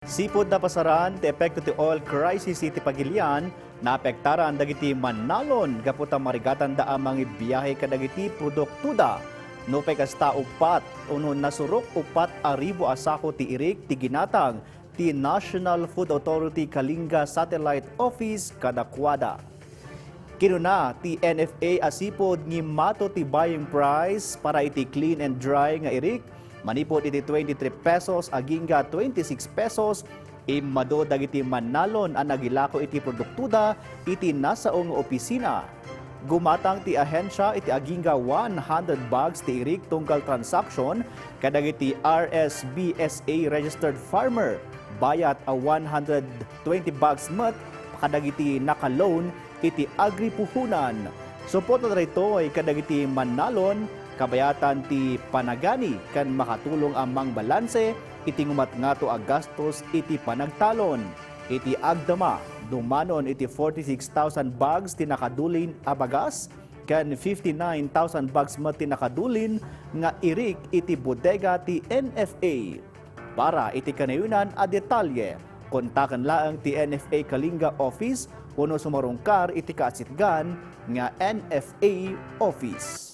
Sipod na pasaran, ti epekto ti oil crisis iti Pagilian, naapektaran dagiti Manalon, gaputa marigatan da amang ibiyahe kadagiti produktuda. No pay kasta upat, uno nasurok upat aribo asako ti irik ti ginatang, ti National Food Authority Kalinga Satellite Office kadakwada. Kinuna ti NFA asipod ni mato ti buying price para iti clean and dry nga irik, manipod iti 23 pesos agingga 26 pesos, imado dagiti Manalon ang nagilako iti produktuda iti nasaong opisina. Gumatang ti ahensya iti agingga 100 bags ti irik tungkal transaction kadagiti RSBSA registered farmer. Bayat a 120 bags met kadagiti naka-loan iti agripuhunan. Support na rito ay kadagiti Manalon, kabayatan ti panagani kan makatulong amang balanse iti ngumat nga to a gastos iti panagtalon. Iti agdama, dumanon iti 46,000 bags ti nakadulin a bagas, kan 59,000 bags met ti nakadulin nga irik iti bodega ti NFA. Para iti kanayunan a detalye, kontakan laang ti NFA Kalinga Office, uno sumarungkar iti kaasitgan nga NFA Office.